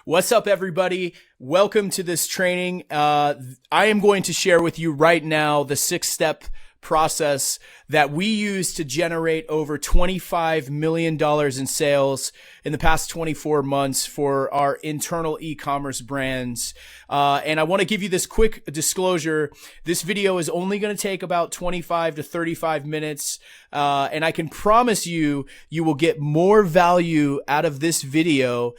What's up, everybody? Welcome to this training. I am going to share with you right now the 6-step process that we use to generate over $25 million in sales in the past 24 months for our internal e-commerce brands. And I want to give you this quick disclosure. This video is only going to take about 25 to 35 minutes. And I can promise you, you will get more value out of this video,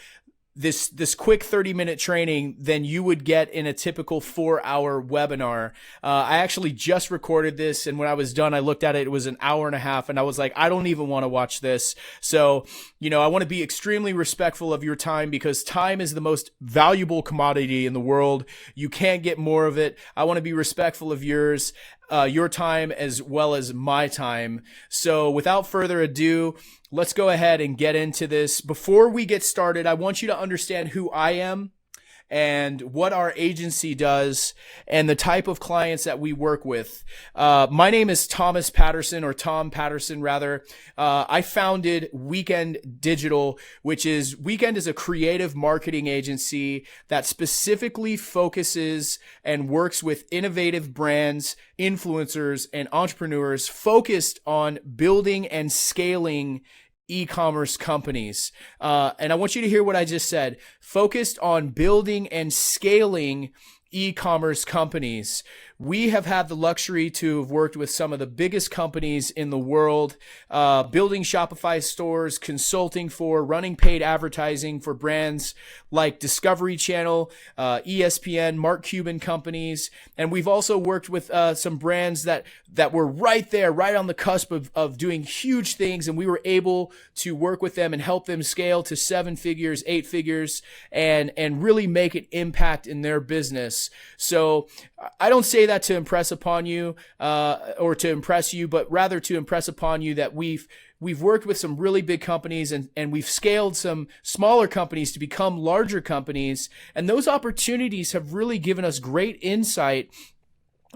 this quick 30-minute training, than you would get in a typical 4-hour webinar. I actually just recorded this, and when I was done, I looked at it. It was an hour and a half, and I was like, I don't even want to watch this. So, I want to be extremely respectful of your time, because time is the most valuable commodity in the world. You can't get more of it. I want to be respectful of yours, your time as well as my time. So without further ado, let's go ahead and get into this. Before we get started, I want you to understand who I am and what our agency does and the type of clients that we work with. My name is Thomas Patterson, or Tom Patterson rather. I founded Weekend Digital, Weekend is a creative marketing agency that specifically focuses and works with innovative brands, influencers, and entrepreneurs focused on building and scaling e-commerce companies. And I want you to hear what I just said. Focused on building and scaling e-commerce companies. We have had the luxury to have worked with some of the biggest companies in the world, building Shopify stores, consulting for, running paid advertising for brands like Discovery Channel, ESPN, Mark Cuban companies. And we've also worked with some brands that were right there, right on the cusp of doing huge things. And we were able to work with them and help them scale to 7 figures, 8 figures, and really make an impact in their business. So I don't say that to impress upon you or to impress you, but rather to impress upon you that we've worked with some really big companies and we've scaled some smaller companies to become larger companies. And those opportunities have really given us great insight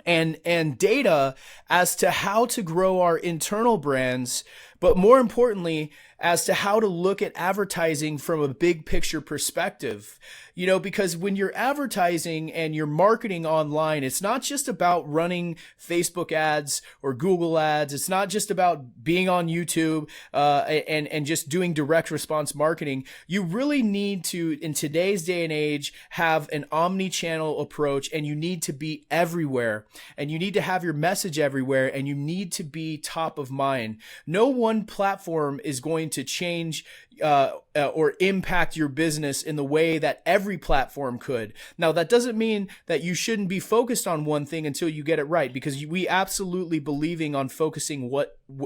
and data as to how to grow our internal brands, but more importantly, as to how to look at advertising from a big picture perspective. Because when you're advertising and you're marketing online, it's not just about running Facebook ads or Google ads. It's not just about being on YouTube and just doing direct response marketing. You really need to, in today's day and age, have an omni-channel approach, and you need to be everywhere, and you need to have your message everywhere, and you need to be top of mind. No one platform is going to change or impact your business in the way that every platform could. Now, that doesn't mean that you shouldn't be focused on one thing until you get it right, because we absolutely believing on focusing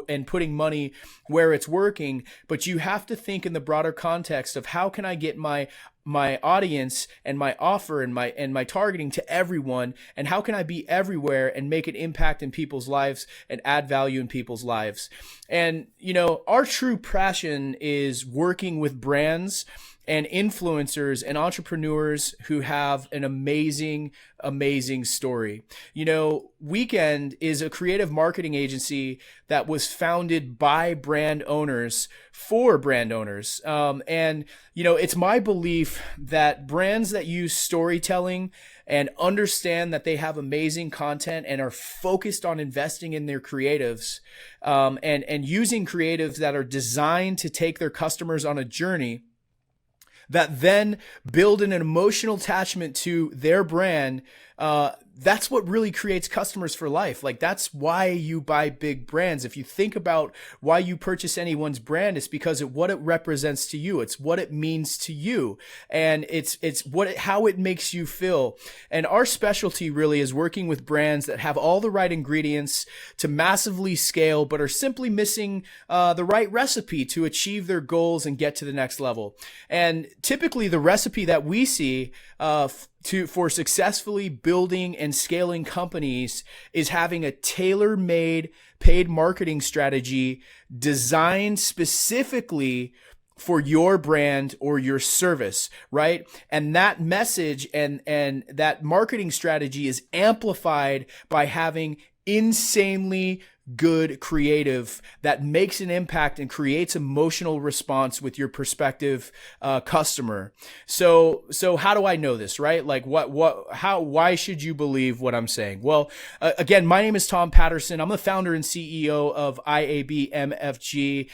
and putting money where it's working, but you have to think in the broader context of how can I get my audience and my offer and my targeting to everyone, and how can I be everywhere and make an impact in people's lives and add value in people's lives. And our true passion is working with brands and influencers and entrepreneurs who have an amazing story. Weekend is a creative marketing agency that was founded by brand owners for brand owners. And it's my belief that brands that use storytelling and understand that they have amazing content and are focused on investing in their creatives, and using creatives that are designed to take their customers on a journey, that then build an emotional attachment to their brand, that's what really creates customers for life. Like, that's why you buy big brands. If you think about why you purchase anyone's brand, it's because of what it represents to you. It's what it means to you. And it's how it makes you feel. And our specialty really is working with brands that have all the right ingredients to massively scale, but are simply missing the right recipe to achieve their goals and get to the next level. And typically the recipe that we see for successfully building and scaling companies is having a tailor-made paid marketing strategy designed specifically for your brand or your service, right? And that message and that marketing strategy is amplified by having insanely good creative that makes an impact and creates emotional response with your prospective customer. So how do I know this, right? Like why should you believe what I'm saying? Well, again, my name is Tom Patterson. I'm the founder and CEO of IAB MFG.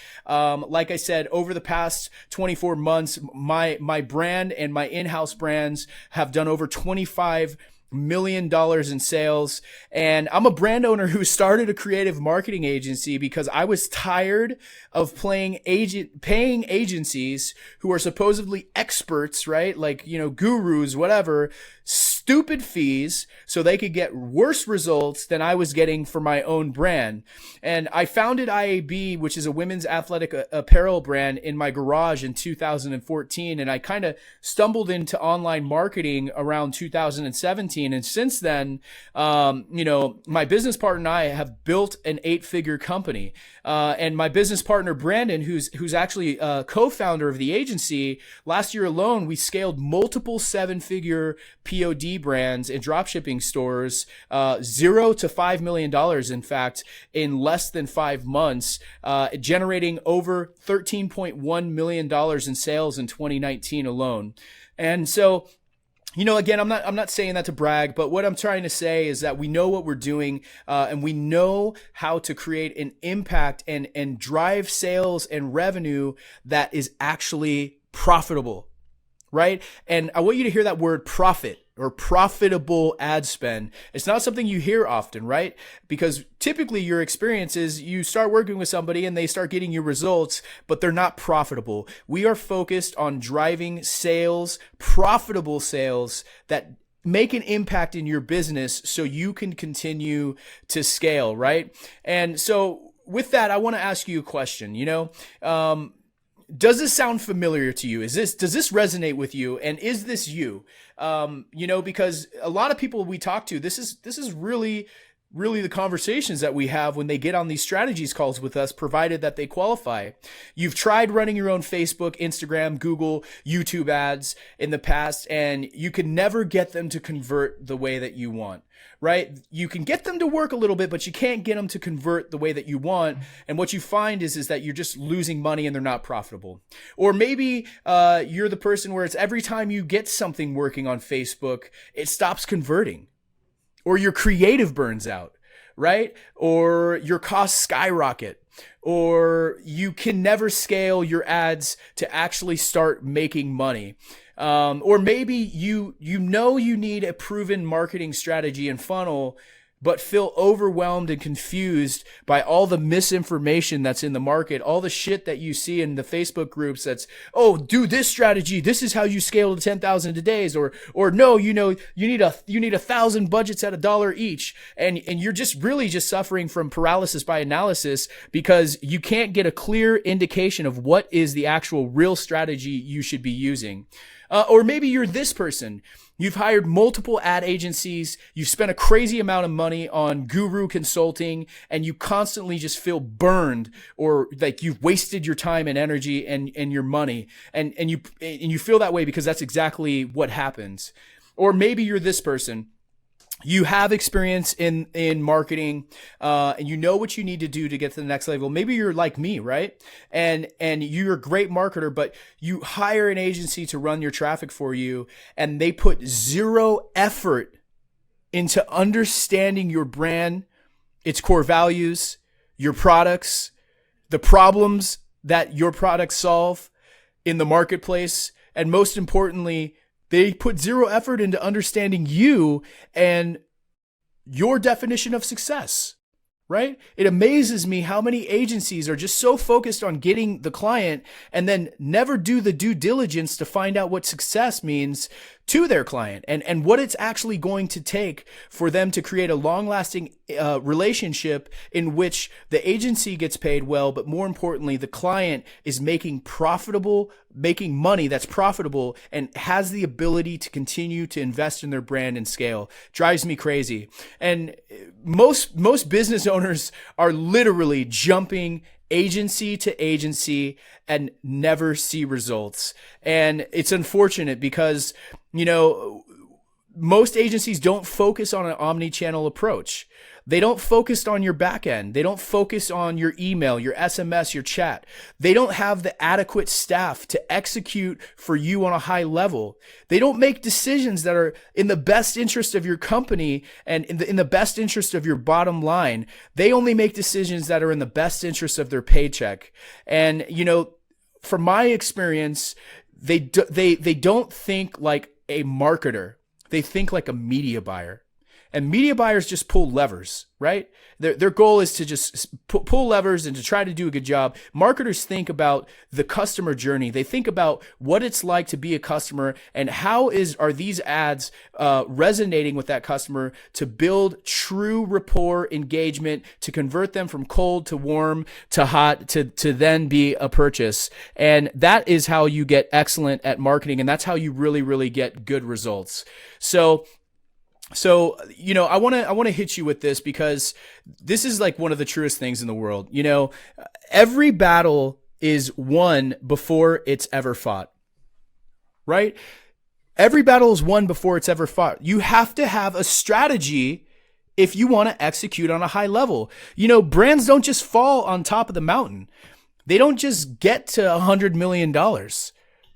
Like I said, over the past 24 months, my brand and my in-house brands have done over $25 million in sales. And I'm a brand owner who started a creative marketing agency because I was tired of paying agencies who are supposedly experts, right? Like, gurus, whatever, stupid fees so they could get worse results than I was getting for my own brand. And I founded IAB, which is a women's athletic apparel brand, in my garage in 2014. And I kind of stumbled into online marketing around 2017. And since then, my business partner and I have built an 8-figure company. And my business partner, Brandon, who's actually a co-founder of the agency, last year alone, we scaled multiple 7-figure POD brands and dropshipping stores, $0 to $5 million, in fact, in less than 5 months, generating over $13.1 million in sales in 2019 alone. And so, again, I'm not saying that to brag, but what I'm trying to say is that we know what we're doing, and we know how to create an impact and drive sales and revenue that is actually profitable, right? And I want you to hear that word profit, or profitable ad spend. It's not something you hear often, right? Because typically your experience is you start working with somebody and they start getting you results, but they're not profitable. We are focused on driving sales, profitable sales that make an impact in your business so you can continue to scale, right? And so with that, I want to ask you a question. Does this sound familiar to you? Does this resonate with you? And is this you? Because a lot of people we talk to, this is really the conversations that we have when they get on these strategies calls with us, provided that they qualify. You've tried running your own Facebook, Instagram, Google, YouTube ads in the past, and you can never get them to convert the way that you want, right? You can get them to work a little bit, but you can't get them to convert the way that you want. And what you find is that you're just losing money and they're not profitable. Or maybe you're the person where it's every time you get something working on Facebook, it stops converting. Or your creative burns out, right? Or your costs skyrocket, or you can never scale your ads to actually start making money. Or maybe you need a proven marketing strategy and funnel, but feel overwhelmed and confused by all the misinformation that's in the market, all the shit that you see in the Facebook groups that's, oh, do this strategy. This is how you scale to 10,000 a days, or no, you need 1,000 budgets at $1 each. And you're just really just suffering from paralysis by analysis because you can't get a clear indication of what is the actual real strategy you should be using. Or maybe you're this person. You've hired multiple ad agencies. You've spent a crazy amount of money on guru consulting, and you constantly just feel burned, or like you've wasted your time and energy and your money. And you feel that way because that's exactly what happens. Or maybe you're this person. You have experience in marketing, and you know what you need to do to get to the next level. Maybe you're like me, right? And you're a great marketer, but you hire an agency to run your traffic for you, and they put zero effort into understanding your brand, its core values, your products, the problems that your products solve in the marketplace, and most importantly, they put zero effort into understanding you and your definition of success, right? It amazes me how many agencies are just so focused on getting the client and then never do the due diligence to find out what success means to their client and what it's actually going to take for them to create a long-lasting relationship in which the agency gets paid well, but more importantly, the client is making money that's profitable and has the ability to continue to invest in their brand and scale. Drives me crazy. And most business owners are literally jumping agency to agency and never see results. And it's unfortunate because, most agencies don't focus on an omni-channel approach. They don't focus on your back end. They don't focus on your email, your SMS, your chat. They don't have the adequate staff to execute for you on a high level. They don't make decisions that are in the best interest of your company and in the best interest of your bottom line. They only make decisions that are in the best interest of their paycheck. And, from my experience, they don't think like a marketer. They think like a media buyer. And media buyers just pull levers, right? Their goal is to just pull levers and to try to do a good job. Marketers think about the customer journey. They think about what it's like to be a customer and how are these ads resonating with that customer to build true rapport engagement, to convert them from cold to warm to hot to then be a purchase. And that is how you get excellent at marketing. And that's how you really, really get good results. So I want to hit you with this because this is like one of the truest things in the world. Every battle is won before it's ever fought, right? Every battle is won before it's ever fought. You have to have a strategy if you want to execute on a high level. Brands don't just fall on top of the mountain. They don't just get to $100 million,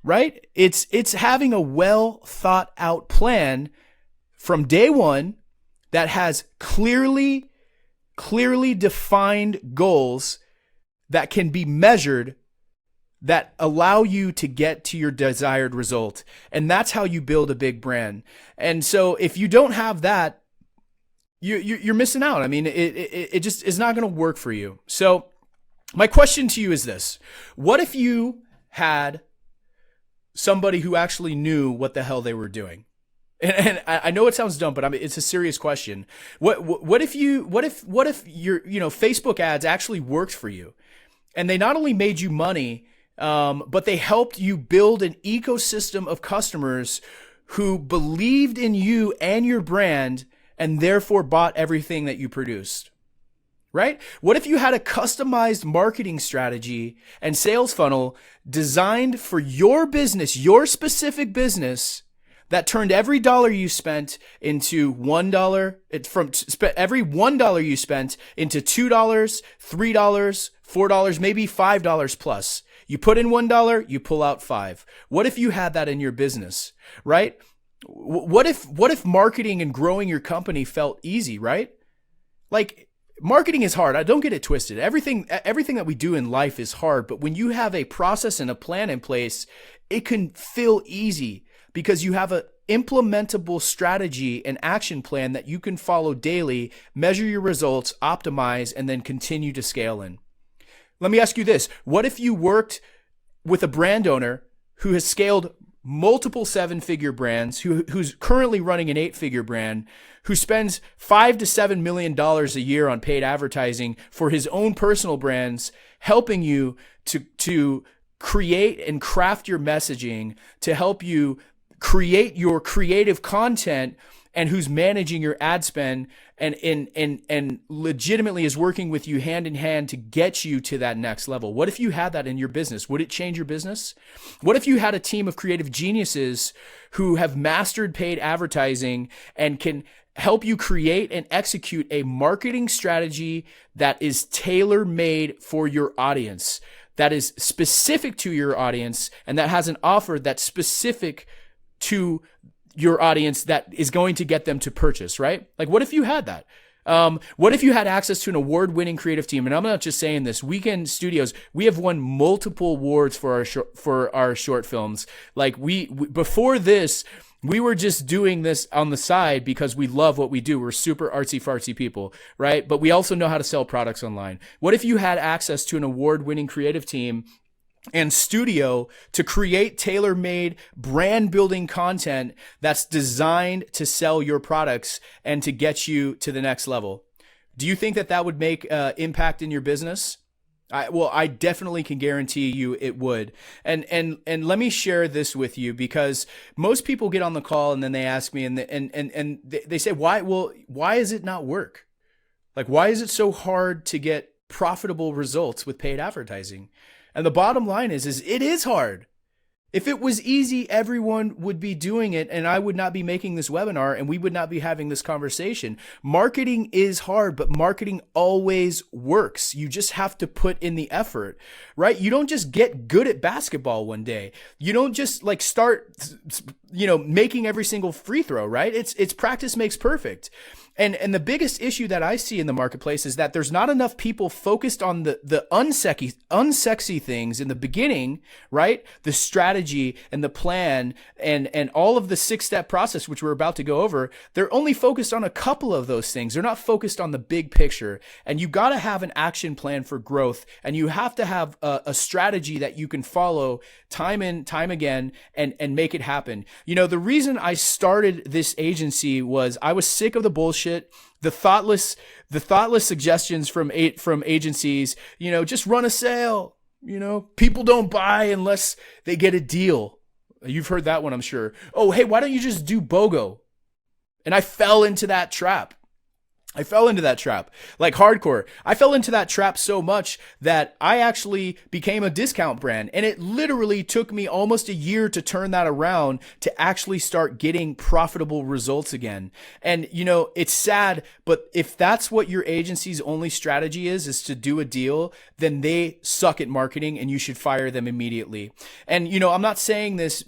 right? It's having a well thought out plan from day one that has clearly defined goals that can be measured that allow you to get to your desired result. And that's how you build a big brand. And so if you don't have that, you're missing out. I mean, it just is not going to work for you. So my question to you is this: what if you had somebody who actually knew what the hell they were doing? And I know it sounds dumb, but it's a serious question. What if your Facebook ads actually worked for you, and they not only made you money, but they helped you build an ecosystem of customers who believed in you and your brand, and therefore bought everything that you produced, right? What if you had a customized marketing strategy and sales funnel designed for your business, your specific business, that turned every dollar you spent into $1, every $1 you spent into $2, $3, $4, maybe $5 plus. You put in $1, you pull out $5. What if you had that in your business, right? What if marketing and growing your company felt easy, right? Like, marketing is hard. I don't get it twisted. Everything that we do in life is hard, but when you have a process and a plan in place, it can feel easy, because you have an implementable strategy and action plan that you can follow daily, measure your results, optimize, and then continue to scale in. Let me ask you this. What if you worked with a brand owner who has scaled multiple 7-figure brands, who's currently running an 8-figure brand, who spends $5 to $7 million a year on paid advertising for his own personal brands, helping you to create and craft your messaging, to help you create your creative content, and who's managing your ad spend and legitimately is working with you hand in hand to get you to that next level? What if you had that in your business? Would it change your business? What if you had a team of creative geniuses who have mastered paid advertising and can help you create and execute a marketing strategy that is tailor-made for your audience, that is specific to your audience, and that has an offer that's specific to your audience that is going to get them to purchase, right? Like, what if you had that? What if you had access to an award-winning creative team? And I'm not just saying this. Weekend Studios, we have won multiple awards for our short films. Like, before this, we were just doing this on the side because we love what we do. We're super artsy-fartsy people, right? But we also know how to sell products online. What if you had access to an award-winning creative team and studio to create tailor-made brand building content that's designed to sell your products and to get you to the next level? Do you think that would make impact in your business? I definitely can guarantee you it would. And let me share this with you, because most people get on the call and then they ask me and they say, why does it not work? Like, why is it so hard to get profitable results with paid advertising? And the bottom line is it is hard. If it was easy, everyone would be doing it, and I would not be making this webinar, and we would not be having this conversation. Marketing is hard, but marketing always works. You just have to put in the effort, right? You don't just get good at basketball one day. You don't just like start, making every single free throw, right? It's practice makes perfect. And the biggest issue that I see in the marketplace is that there's not enough people focused on the unsexy things in the beginning, right? The strategy and the plan and all of the 6-step process, which we're about to go over. They're only focused on a couple of those things. They're not focused on the big picture. And you got to have an action plan for growth. And you have to have a strategy that you can follow time and time again and make it happen. The reason I started this agency was I was sick of the bullshit, the thoughtless suggestions from agencies, just run a sale, people don't buy unless they get a deal. You've heard that one, I'm sure. Oh, hey, why don't you just do BOGO? And I fell into that trap. Like hardcore. I fell into that trap so much that I actually became a discount brand. And it literally took me almost a year to turn that around to actually start getting profitable results again. And, it's sad, but if that's what your agency's only strategy is to do a deal, then they suck at marketing and you should fire them immediately. And, I'm not saying this,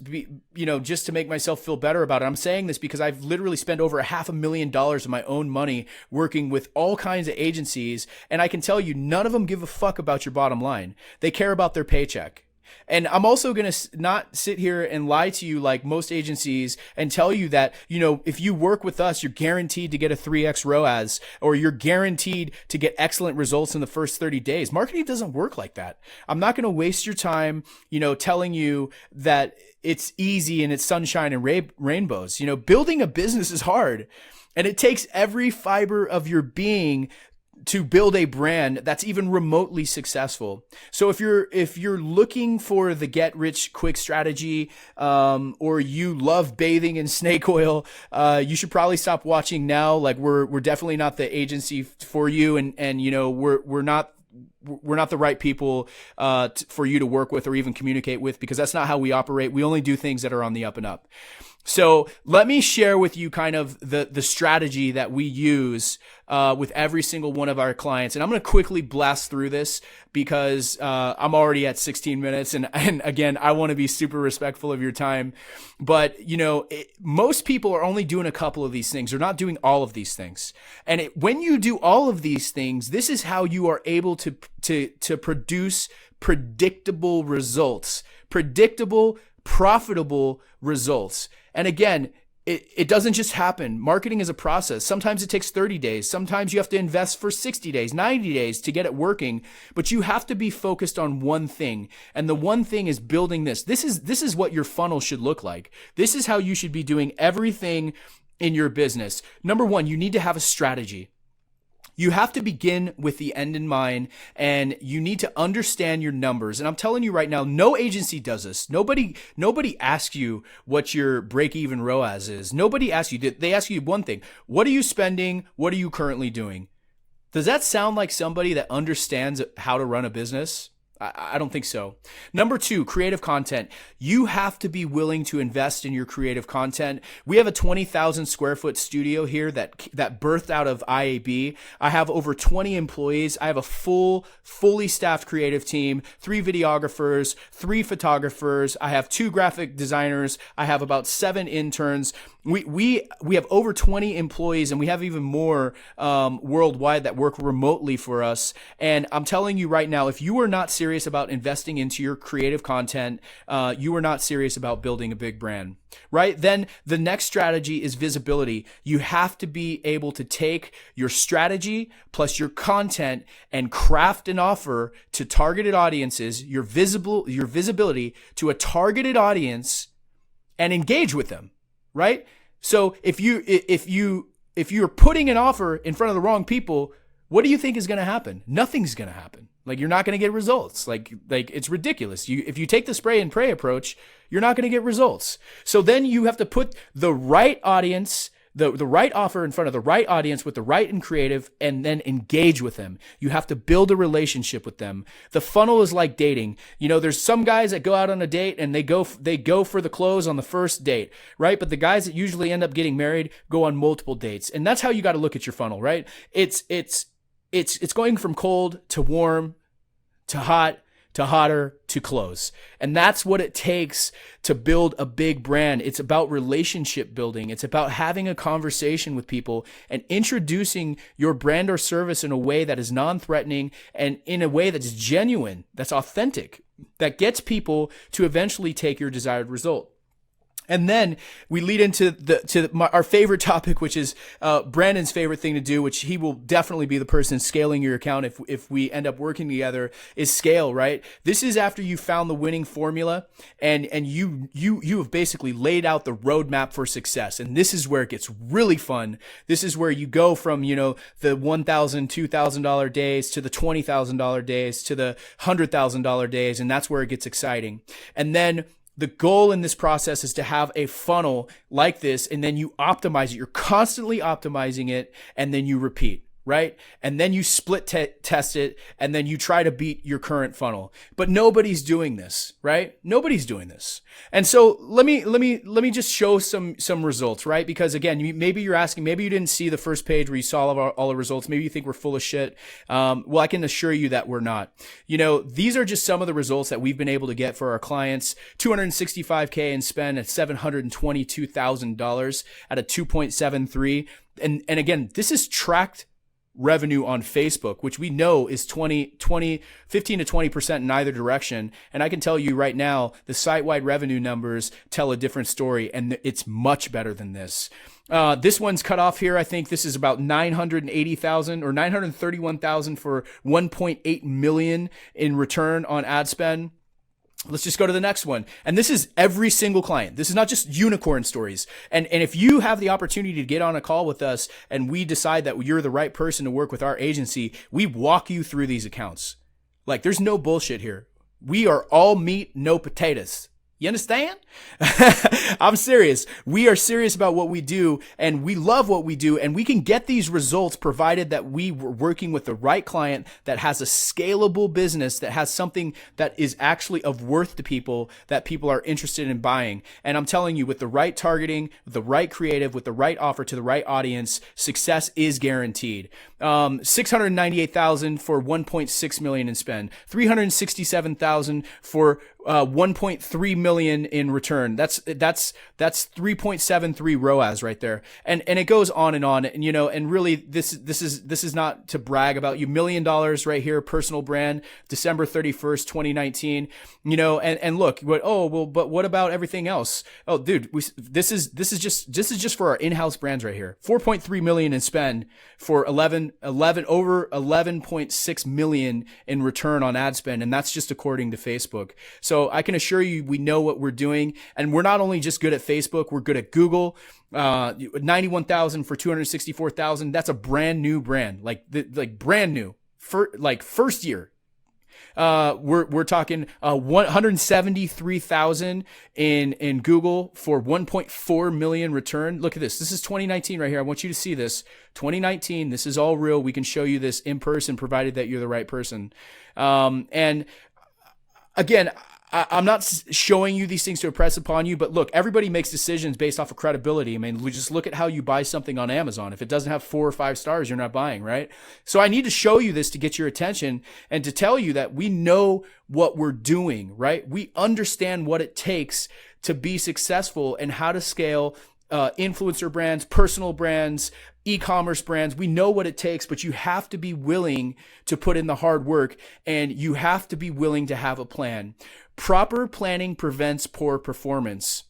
just to make myself feel better about it. I'm saying this because I've literally spent over $500,000 of my own money working with all kinds of agencies. And I can tell you, none of them give a fuck about your bottom line. They care about their paycheck. And I'm also going to not sit here and lie to you like most agencies and tell you that, if you work with us, you're guaranteed to get a 3x ROAS, or you're guaranteed to get excellent results in the first 30 days. Marketing doesn't work like that. I'm not going to waste your time, telling you that it's easy and it's sunshine and rainbows. Building a business is hard. And it takes every fiber of your being to build a brand that's even remotely successful. So if you're looking for the get rich quick strategy, or you love bathing in snake oil, you should probably stop watching now. Like we're definitely not the agency for you, and we're not the right people for you to work with or even communicate with, because that's not how we operate. We only do things that are on the up and up. So let me share with you kind of the strategy that we use with every single one of our clients. And I'm going to quickly blast through this because I'm already at 16 minutes. And again, I want to be super respectful of your time. But, most people are only doing a couple of these things. They're not doing all of these things. And when you do all of these things, this is how you are able to produce predictable results, predictable, profitable results. And again, it doesn't just happen. Marketing is a process. Sometimes it takes 30 days. Sometimes you have to invest for 60 days, 90 days to get it working. But you have to be focused on one thing. And the one thing is building this. This is what your funnel should look like. This is how you should be doing everything in your business. Number one, you need to have a strategy. You have to begin with the end in mind, and you need to understand your numbers. And I'm telling you right now, no agency does this. Nobody asks you what your break-even ROAS is. Nobody asks you. They ask you one thing: what are you spending? What are you currently doing? Does that sound like somebody that understands how to run a business? I don't think so. Number two, creative content. You have to be willing to invest in your creative content. We have a 20,000 square foot studio here that birthed out of IAB. I have over 20 employees. I have a fully staffed creative team, 3 videographers, 3 photographers. I have 2 graphic designers. I have about 7 interns. We have over 20 employees, and we have even more worldwide that work remotely for us. And I'm telling you right now, if you are not serious about investing into your creative content, you are not serious about building a big brand, right? Then the next strategy is visibility. You have to be able to take your strategy plus your content and craft an offer to targeted audiences, your visibility to a targeted audience, and engage with them. Right? So if you're putting an offer in front of the wrong people, what do you think is going to happen? Nothing's going to happen. Like, you're not going to get results. Like it's ridiculous. If you take the spray and pray approach, you're not going to get results. So then you have to put the right audience, the right offer in front of the right audience with the right and creative, and then engage with them. You have to build a relationship with them. The funnel is like dating. There's some guys that go out on a date and they go for the close on the first date, right? But the guys that usually end up getting married go on multiple dates. And that's how you got to look at your funnel, right? It's going from cold to warm to hot to hotter to close. And that's what it takes to build a big brand. It's about relationship building. It's about having a conversation with people and introducing your brand or service in a way that is non-threatening and in a way that's genuine, that's authentic, that gets people to eventually take your desired result. And then we lead into our favorite topic, which is Brandon's favorite thing to do, which he will definitely be the person scaling your account if we end up working together, is scale, right? This is after you found the winning formula and you have basically laid out the roadmap for success. And this is where it gets really fun. This is where you go from, the $1,000, $2,000 days to the $20,000 days to the $100,000 days. And that's where it gets exciting. And then the goal in this process is to have a funnel like this, and then you optimize it. You're constantly optimizing it, and then you repeat, right? And then you split test it, and then you try to beat your current funnel. But nobody's doing this, right? Nobody's doing this. And so let me just show some results, right? Because again, maybe you're asking, maybe you didn't see the first page where you saw all the results. Maybe you think we're full of shit. Well, I can assure you that we're not. These are just some of the results that we've been able to get for our clients. $265K in spend at $722,000 at a 2.73. And again, this is tracked revenue on Facebook, which we know is 15 to 20% in either direction. And I can tell you right now, the site-wide revenue numbers tell a different story, and it's much better than this. This one's cut off here. I think this is about 980,000 or 931,000 for 1.8 million in return on ad spend. Let's just go to the next one. And this is every single client. This is not just unicorn stories. And if you have the opportunity to get on a call with us and we decide that you're the right person to work with our agency, we walk you through these accounts. Like, there's no bullshit here. We are all meat, no potatoes. You understand? I'm serious. We are serious about what we do, and we love what we do, and we can get these results provided that we were working with the right client that has a scalable business, that has something that is actually of worth to people, that people are interested in buying. And I'm telling you, with the right targeting, with the right creative, with the right offer to the right audience, success is guaranteed. 698,000 for 1.6 million in spend, 367,000 for 1.3 million in return. That's 3.73 ROAS right there. And it goes on, and and really this is not to brag about you. $1 million right here, personal brand, December 31st, 2019. And look, but what about everything else? Oh, dude, this is just for our in-house brands right here. 4.3 million in spend for over 11.6 million in return on ad spend. And that's just according to Facebook. So I can assure you, we know what we're doing. And we're not only just good at Facebook, we're good at Google. 91,000 for 264,000. That's a brand new brand, like brand new, first year. We're talking 173,000 in Google for 1.4 million return. Look at this. This is 2019 right here. I want you to see this. 2019. This is all real. We can show you this in person, provided that you're the right person. And again, I'm not showing you these things to impress upon you, but look, everybody makes decisions based off of credibility. I mean, we just look at how you buy something on Amazon. If it doesn't have 4 or 5 stars, you're not buying, right? So I need to show you this to get your attention and to tell you that we know what we're doing, right? We understand what it takes to be successful and how to scale influencer brands, personal brands, e-commerce brands. We know what it takes, but you have to be willing to put in the hard work, and you have to be willing to have a plan. Proper planning prevents poor performance,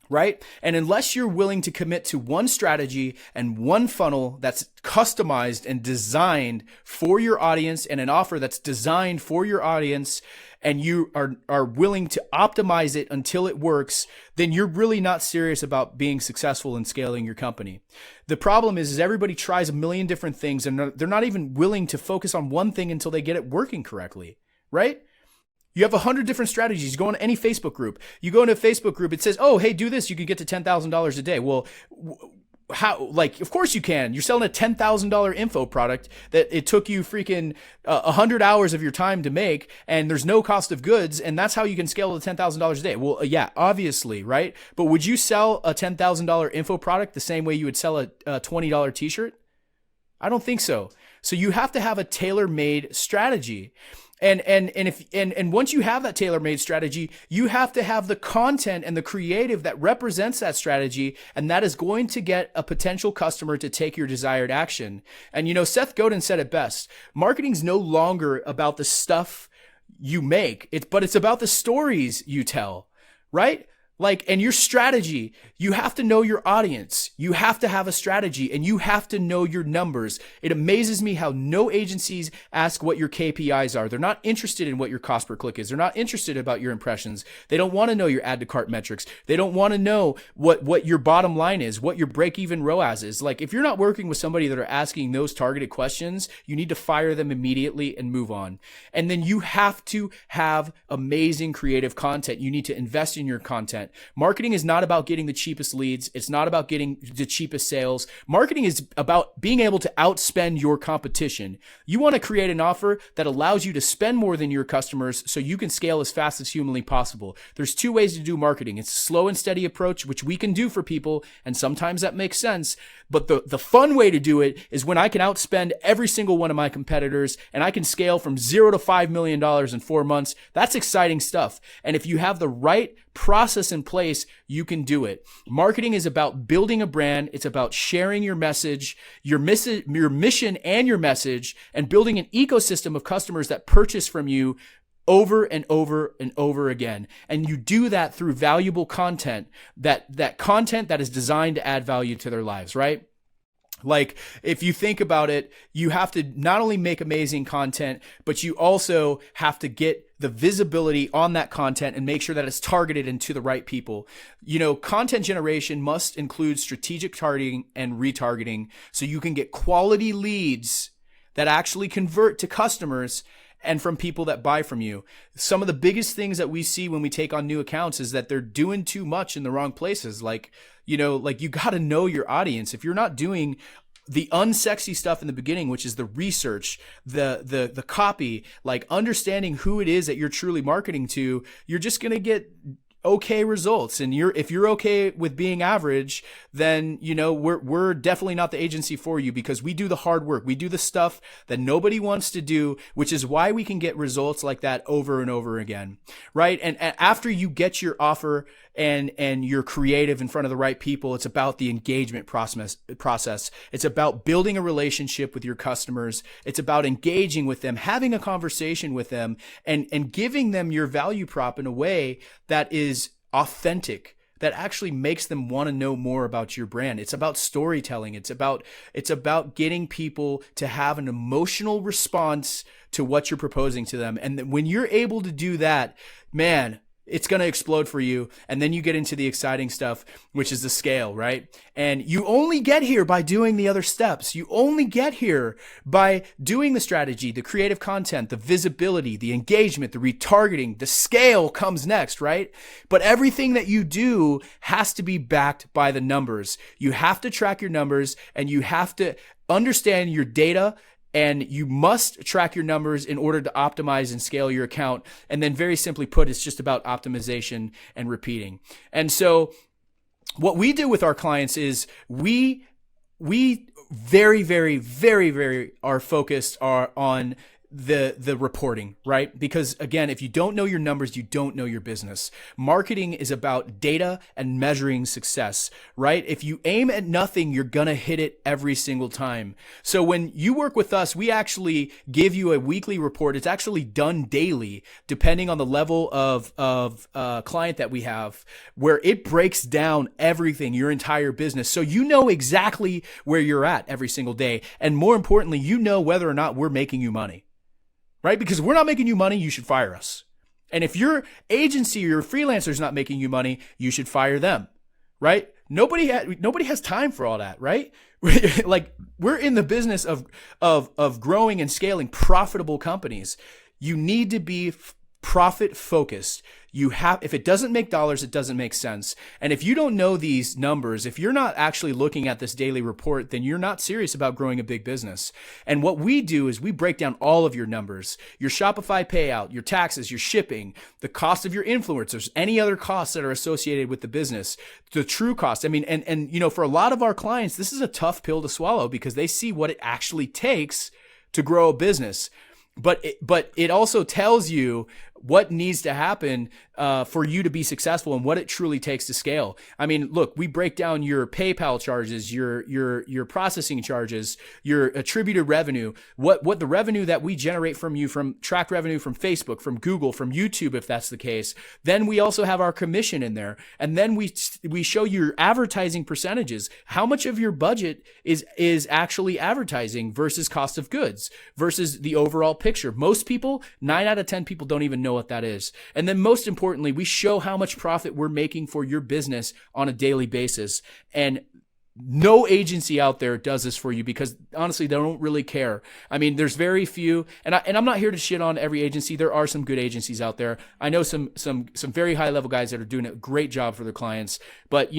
right? And unless you're willing to commit to one strategy and one funnel that's customized and designed for your audience, and an offer that's designed for your audience, and you are willing to optimize it until it works, then you're really not serious about being successful in scaling your company. The problem is everybody tries a million different things, and they're not even willing to focus on one thing until they get it working correctly, right? You have 100 different strategies. You go into any Facebook group. You go into a Facebook group, it says, oh, hey, do this. You could get to $10,000 a day. Well, how, like, of course you can. You're selling a $10,000 info product that it took you freaking 100 hours of your time to make, and there's no cost of goods, and that's how you can scale to $10,000 a day. Well, yeah, obviously, right? But would you sell a $10,000 info product the same way you would sell a $20 t-shirt? I don't think so. So you have to have a tailor-made strategy. And once you have that tailor-made strategy, you have to have the content and the creative that represents that strategy, and that is going to get a potential customer to take your desired action. And Seth Godin said it best. Marketing's no longer about the stuff you make, but it's about the stories you tell, right? And your strategy, you have to know your audience. You have to have a strategy, and you have to know your numbers. It amazes me how no agencies ask what your KPIs are. They're not interested in what your cost per click is. They're not interested about your impressions. They don't want to know your add to cart metrics. They don't want to know what your bottom line is, what your break-even ROAS is. If you're not working with somebody that are asking those targeted questions, you need to fire them immediately and move on. And then you have to have amazing creative content. You need to invest in your content. Marketing is not about getting the cheapest leads. It's not about getting the cheapest sales. Marketing is about being able to outspend your competition. You want to create an offer that allows you to spend more than your customers so you can scale as fast as humanly possible. There's two ways to do marketing. It's a slow and steady approach, which we can do for people, and sometimes that makes sense. But the fun way to do it is when I can outspend every single one of my competitors and I can scale from $0 to $5 million in 4 months. That's exciting stuff. And if you have the right process in place, you can do it. Marketing is about building a brand. It's about sharing your message, your mission and your message, and building an ecosystem of customers that purchase from you over and over and over again. And you do that through valuable content, that content that is designed to add value to their lives, right? If you think about it, you have to not only make amazing content, but you also have to get the visibility on that content and make sure that it's targeted into the right people. Content generation must include strategic targeting and retargeting so you can get quality leads that actually convert to customers and from people that buy from you. Some of the biggest things that we see when we take on new accounts is that they're doing too much in the wrong places. You got to know your audience. If you're not doing the unsexy stuff in the beginning, which is the research, the copy, understanding who it is that you're truly marketing to, you're just going to get okay results. And if you're okay with being average, then we're definitely not the agency for you, because we do the hard work. We do the stuff that nobody wants to do, which is why we can get results like that over and over again, right? And after you get your offer and you're creative in front of the right people, it's about the engagement process. It's about building a relationship with your customers. It's about engaging with them, having a conversation with them, and giving them your value prop in a way that is authentic, that actually makes them want to know more about your brand. It's about storytelling. It's about getting people to have an emotional response to what you're proposing to them. And when you're able to do that, man, it's going to explode for you. And then you get into the exciting stuff, which is the scale, right? And you only get here by doing the other steps. You only get here by doing the strategy, the creative content, the visibility, the engagement, the retargeting. The scale comes next, right? But everything that you do has to be backed by the numbers. You have to track your numbers, and you have to understand your data, and you must track your numbers in order to optimize and scale your account. And then, very simply put, it's just about optimization and repeating. And so what we do with our clients is we very, very, very, very are focused on the reporting, right? Because again, if you don't know your numbers, you don't know your business. Marketing is about data and measuring success, right? If you aim at nothing, you're going to hit it every single time. So when you work with us, we actually give you a weekly report. It's actually done daily, depending on the level of client that we have, where it breaks down everything, your entire business. So you know exactly where you're at every single day. And more importantly, you know whether or not we're making you money. Right? Because if we're not making you money, you should fire us. And if your agency or your freelancer is not making you money, you should fire them. Right? Nobody has time for all that, right? We're in the business of growing and scaling profitable companies. You need to be profit focused. if it doesn't make dollars, it doesn't make sense. And if you don't know these numbers, if you're not actually looking at this daily report, then you're not serious about growing a big business. And what we do is we break down all of your numbers, your Shopify payout, your taxes, your shipping, the cost of your influencers, any other costs that are associated with the business, the true cost. I mean, and for a lot of our clients, this is a tough pill to swallow because they see what it actually takes to grow a business. But it also tells you what needs to happen for you to be successful and what it truly takes to scale. I mean, look, we break down your PayPal charges, your processing charges, your attributed revenue, what the revenue that we generate from you, from tracked revenue from Facebook, from Google, from YouTube, if that's the case. Then we also have our commission in there. And then we show you your advertising percentages. How much of your budget is actually advertising versus cost of goods versus the overall picture. Most people, 9 out of 10 people don't even know what that is. And then most importantly, we show how much profit we're making for your business on a daily basis. And no agency out there does this for you because honestly, they don't really care. I mean, there's very few, and I'm not here to shit on every agency. There are some good agencies out there. I know some very high level guys that are doing a great job for their clients, but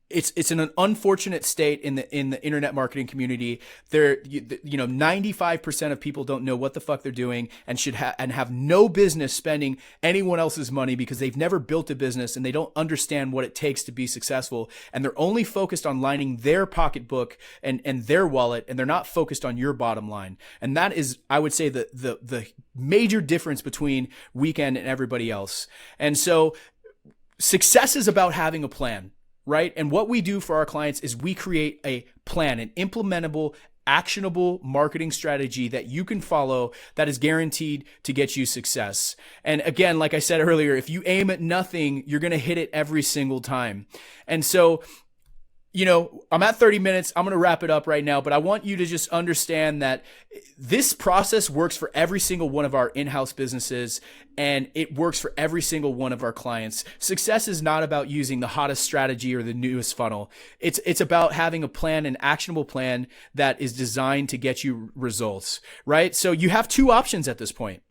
it's an unfortunate state in the internet marketing community. 95% of people don't know what the fuck they're doing and should have no business spending anyone else's money because they've never built a business and they don't understand what it takes to be successful. And they're only focused on lining their pocketbook and their wallet, and they're not focused on your bottom line. And that is, I would say, the major difference between Weekend and everybody else. And so success is about having a plan. Right? And what we do for our clients is we create a plan, an implementable, actionable marketing strategy that you can follow that is guaranteed to get you success. And again, like I said earlier, if you aim at nothing, you're going to hit it every single time. And so, I'm at 30 minutes. I'm going to wrap it up right now, but I want you to just understand that this process works for every single one of our in-house businesses, and it works for every single one of our clients. Success is not about using the hottest strategy or the newest funnel. It's about having a plan, an actionable plan that is designed to get you results, right? So you have two options at this point.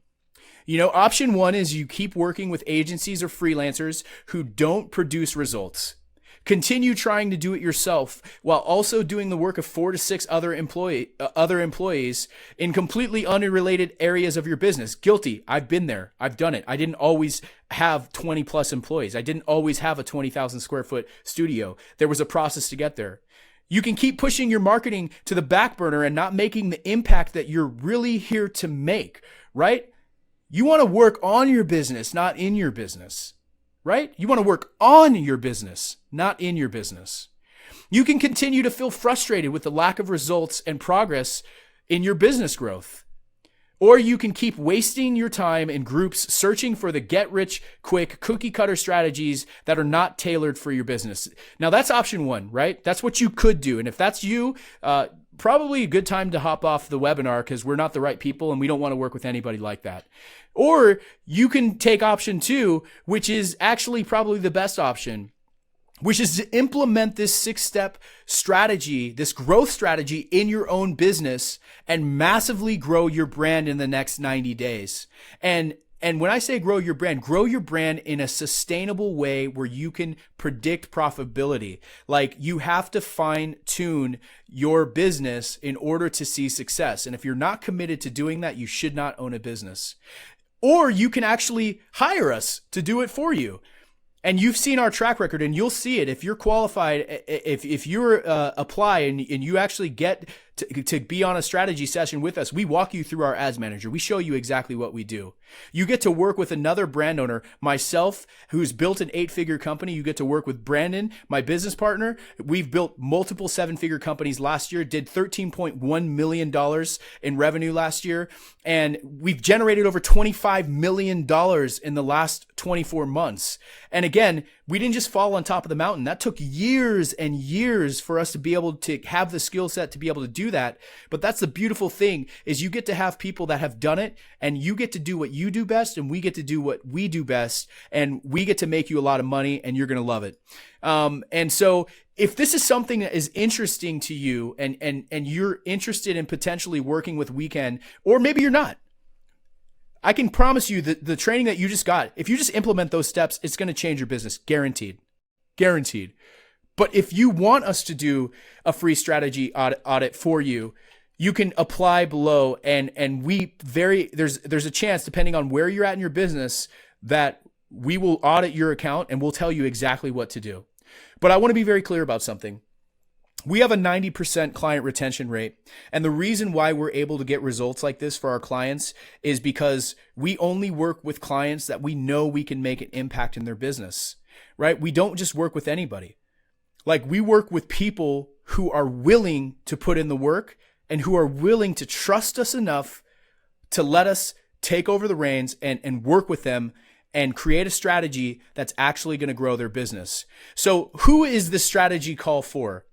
Option one is you keep working with agencies or freelancers who don't produce results. Continue trying to do it yourself while also doing the work of 4 to 6 other employees in completely unrelated areas of your business. Guilty. I've been there. I've done it. I didn't always have 20 plus employees. I didn't always have a 20,000 square foot studio. There was a process to get there. You can keep pushing your marketing to the back burner and not making the impact that you're really here to make, right? You want to work on your business, not in your business. Right? You want to work on your business, not in your business. You can continue to feel frustrated with the lack of results and progress in your business growth. Or you can keep wasting your time in groups searching for the get-rich-quick cookie-cutter strategies that are not tailored for your business. Now, that's option one, right? That's what you could do. And if that's you, probably a good time to hop off the webinar because we're not the right people and we don't want to work with anybody like that. Or you can take option two, which is actually probably the best option, which is to implement this 6-step strategy, this growth strategy in your own business and massively grow your brand in the next 90 days. And when I say grow your brand in a sustainable way where you can predict profitability. Like you have to fine tune your business in order to see success. And if you're not committed to doing that, you should not own a business. Or you can actually hire us to do it for you. And you've seen our track record and you'll see it. If you're qualified, if you're apply and you actually get to be on a strategy session with us, we walk you through our ads manager. We show you exactly what we do. You get to work with another brand owner, myself, who's built an 8-figure company. You get to work with Brandon, my business partner. We've built multiple 7-figure companies last year, did $13.1 million in revenue last year. And we've generated over $25 million in the last 24 months. And again, we didn't just fall on top of the mountain. That took years and years for us to be able to have the skill set to be able to do that. But that's the beautiful thing is you get to have people that have done it and you get to do what you do best and we get to do what we do best and we get to make you a lot of money and you're going to love it. And so if this is something that is interesting to you and you're interested in potentially working with Weekend, or maybe you're not, I can promise you that the training that you just got, if you just implement those steps, it's going to change your business. Guaranteed. Guaranteed. But if you want us to do a free strategy audit for you, you can apply below, and there's a chance, depending on where you're at in your business, that we will audit your account and we'll tell you exactly what to do. But I want to be very clear about something. We have a 90% client retention rate. And the reason why we're able to get results like this for our clients is because we only work with clients that we know we can make an impact in their business, right? We don't just work with anybody. Like, we work with people who are willing to put in the work and who are willing to trust us enough to let us take over the reins and work with them and create a strategy that's actually going to grow their business. So who is the strategy call for?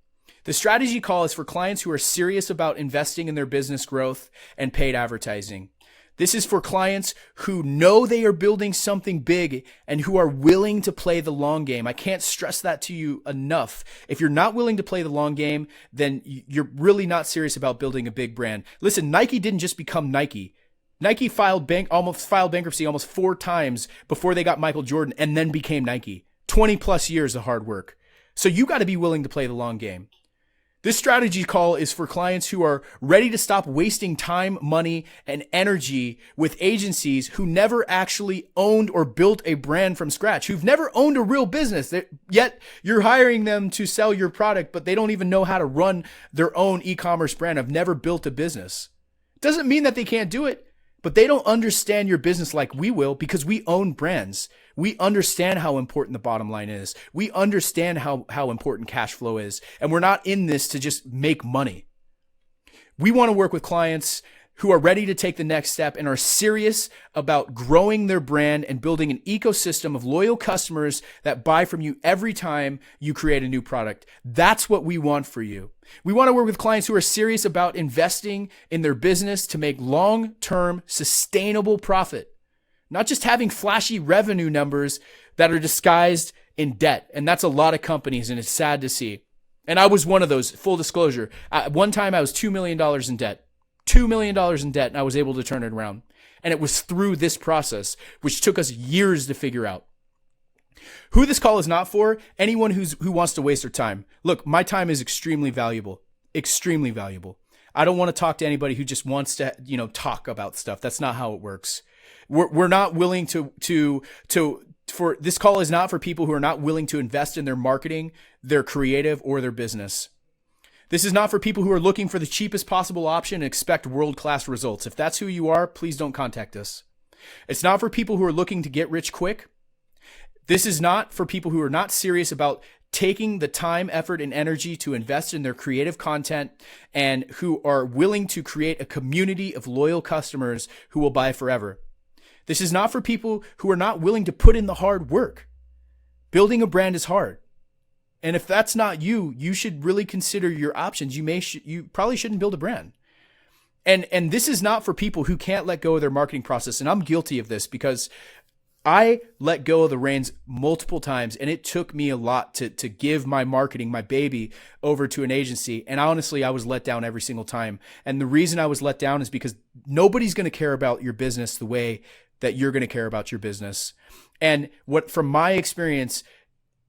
The strategy call is for clients who are serious about investing in their business growth and paid advertising. This is for clients who know they are building something big and who are willing to play the long game. I can't stress that to you enough. If you're not willing to play the long game, then you're really not serious about building a big brand. Listen, Nike didn't just become Nike. Nike almost filed bankruptcy almost 4 times before they got Michael Jordan and then became Nike. 20 plus years of hard work. So you got to be willing to play the long game. This strategy call is for clients who are ready to stop wasting time, money, and energy with agencies who never actually owned or built a brand from scratch, who've never owned a real business, yet you're hiring them to sell your product, but they don't even know how to run their own e-commerce brand, have never built a business. Doesn't mean that they can't do it, but they don't understand your business like we will, because we own brands. We understand how important the bottom line is. We understand how important cash flow is. And we're not in this to just make money. We want to work with clients who are ready to take the next step and are serious about growing their brand and building an ecosystem of loyal customers that buy from you every time you create a new product. That's what we want for you. We want to work with clients who are serious about investing in their business to make long-term sustainable profit, not just having flashy revenue numbers that are disguised in debt. And that's a lot of companies, and it's sad to see. And I was one of those, full disclosure. One time I was $2 million in debt. $2 million in debt, and I was able to turn it around. And it was through this process, which took us years to figure out. Who this call is not for? Anyone who wants to waste their time. Look, my time is extremely valuable. Extremely valuable. I don't want to talk to anybody who just wants to, talk about stuff. That's not how it works. We're not willing for this call is not for people who are not willing to invest in their marketing, their creative, or their business. This is not for people who are looking for the cheapest possible option and expect world-class results. If that's who you are, please don't contact us. It's not for people who are looking to get rich quick. This is not for people who are not serious about taking the time, effort, and energy to invest in their creative content and who are willing to create a community of loyal customers who will buy forever. This is not for people who are not willing to put in the hard work. Building a brand is hard. And if that's not you, you should really consider your options. You probably shouldn't build a brand. And this is not for people who can't let go of their marketing process. And I'm guilty of this because I let go of the reins multiple times, and it took me a lot to give my marketing, my baby, over to an agency. And honestly, I was let down every single time. And the reason I was let down is because nobody's going to care about your business the way that you're going to care about your business. And from my experience,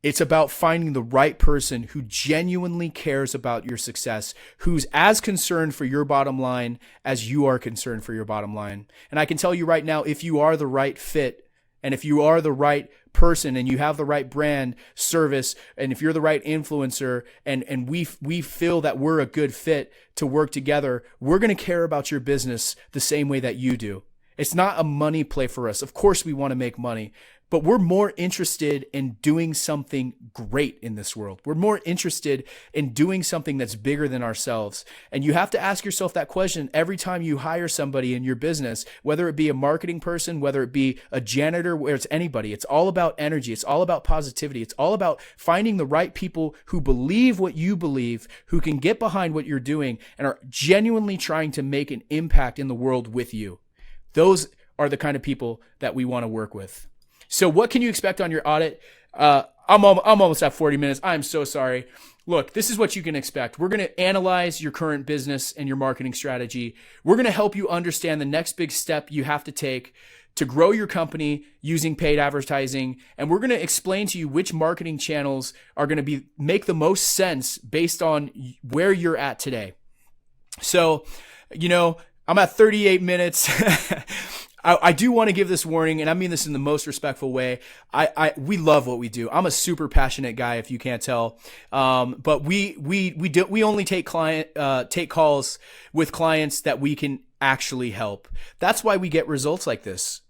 it's about finding the right person who genuinely cares about your success, who's as concerned for your bottom line as you are concerned for your bottom line. And I can tell you right now, if you are the right fit, and if you are the right person and you have the right brand, service, and if you're the right influencer, and we feel that we're a good fit to work together, we're going to care about your business the same way that you do. It's not a money play for us. Of course we want to make money, but we're more interested in doing something great in this world. We're more interested in doing something that's bigger than ourselves. And you have to ask yourself that question every time you hire somebody in your business, whether it be a marketing person, whether it be a janitor, where it's anybody. It's all about energy. It's all about positivity. It's all about finding the right people who believe what you believe, who can get behind what you're doing and are genuinely trying to make an impact in the world with you. Those are the kind of people that we want to work with. So what can you expect on your audit? I'm almost at 40 minutes. I'm so sorry. Look, this is what you can expect. We're going to analyze your current business and your marketing strategy. We're going to help you understand the next big step you have to take to grow your company using paid advertising. And we're going to explain to you which marketing channels are going to make the most sense based on where you're at today. So, I'm at 38 minutes. I do want to give this warning, and I mean this in the most respectful way. We love what we do. I'm a super passionate guy, if you can't tell. But we only take calls with clients that we can actually help. That's why we get results like this.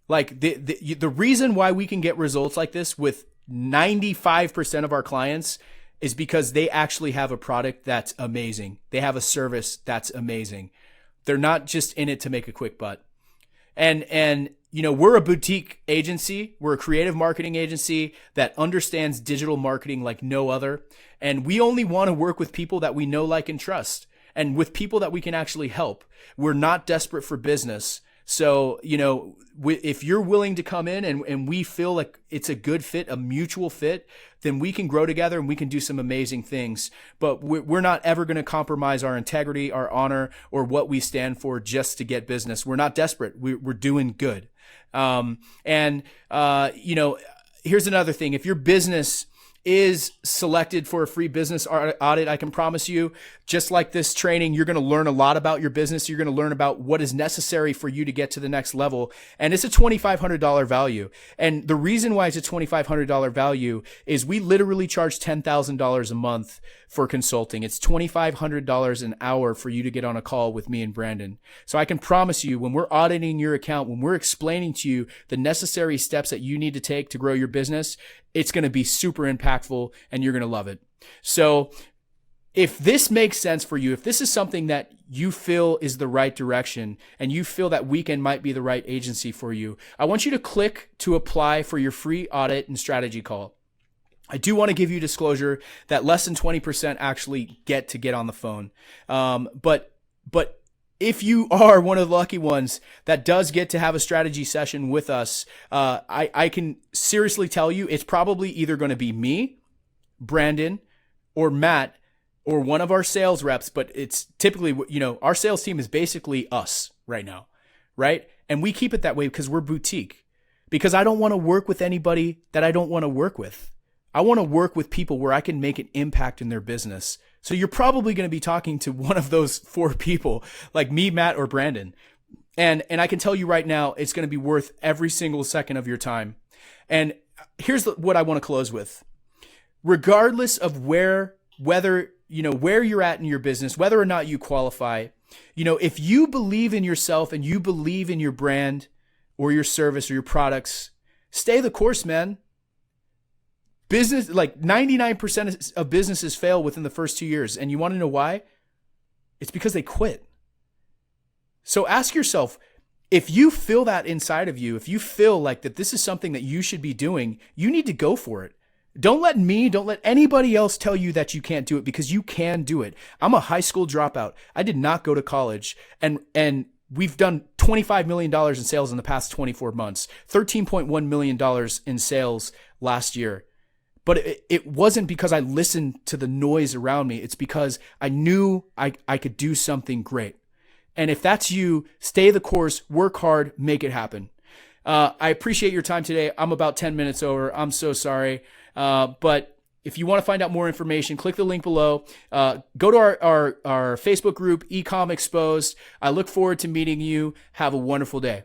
Like the reason why we can get results like this with 95% of our clients is because they actually have a product that's amazing. They have a service that's amazing. They're not just in it to make a quick buck. And we're a boutique agency. We're a creative marketing agency that understands digital marketing like no other. And we only want to work with people that we know, like, and trust, and with people that we can actually help. We're not desperate for business. So, if you're willing to come in and we feel like it's a good fit, a mutual fit, then we can grow together and we can do some amazing things. But we're not ever going to compromise our integrity, our honor, or what we stand for just to get business. We're not desperate. We're doing good. Here's another thing. If your business is selected for a free business audit, I can promise you, just like this training, you're going to learn a lot about your business. You're going to learn about what is necessary for you to get to the next level. And it's a $2,500 value. And the reason why it's a $2,500 value is we literally charge $10,000 a month for consulting. It's $2,500 an hour for you to get on a call with me and Brandon. So I can promise you, when we're auditing your account, when we're explaining to you the necessary steps that you need to take to grow your business, it's going to be super impactful and you're going to love it. So if this makes sense for you, if this is something that you feel is the right direction and you feel that Weekend might be the right agency for you, I want you to click to apply for your free audit and strategy call. I do want to give you disclosure that less than 20% actually get on the phone. But if you are one of the lucky ones that does get to have a strategy session with us, I can seriously tell you it's probably either going to be me, Brandon, or Matt, or one of our sales reps. But it's typically, our sales team is basically us right now, right? And we keep it that way because we're boutique. Because I don't want to work with anybody that I don't want to work with. I want to work with people where I can make an impact in their business. So you're probably going to be talking to one of those 4 people, like me, Matt, or Brandon. And I can tell you right now, it's going to be worth every single second of your time. And here's what I want to close with. Regardless of where you're at in your business, whether or not you qualify, if you believe in yourself and you believe in your brand or your service or your products, stay the course, man. Business, like 99% of businesses fail within the first 2 years. And you want to know why? It's because they quit. So ask yourself, if you feel that inside of you, if you feel like that this is something that you should be doing, you need to go for it. Don't let anybody else tell you that you can't do it, because you can do it. I'm a high school dropout. I did not go to college, and we've done $25 million in sales in the past 24 months, $13.1 million in sales last year. But it wasn't because I listened to the noise around me. It's because I knew I could do something great. And if that's you, stay the course, work hard, make it happen. I appreciate your time today. I'm about 10 minutes over. I'm so sorry. But if you want to find out more information, click the link below. Go to our Facebook group, Ecom Exposed. I look forward to meeting you. Have a wonderful day.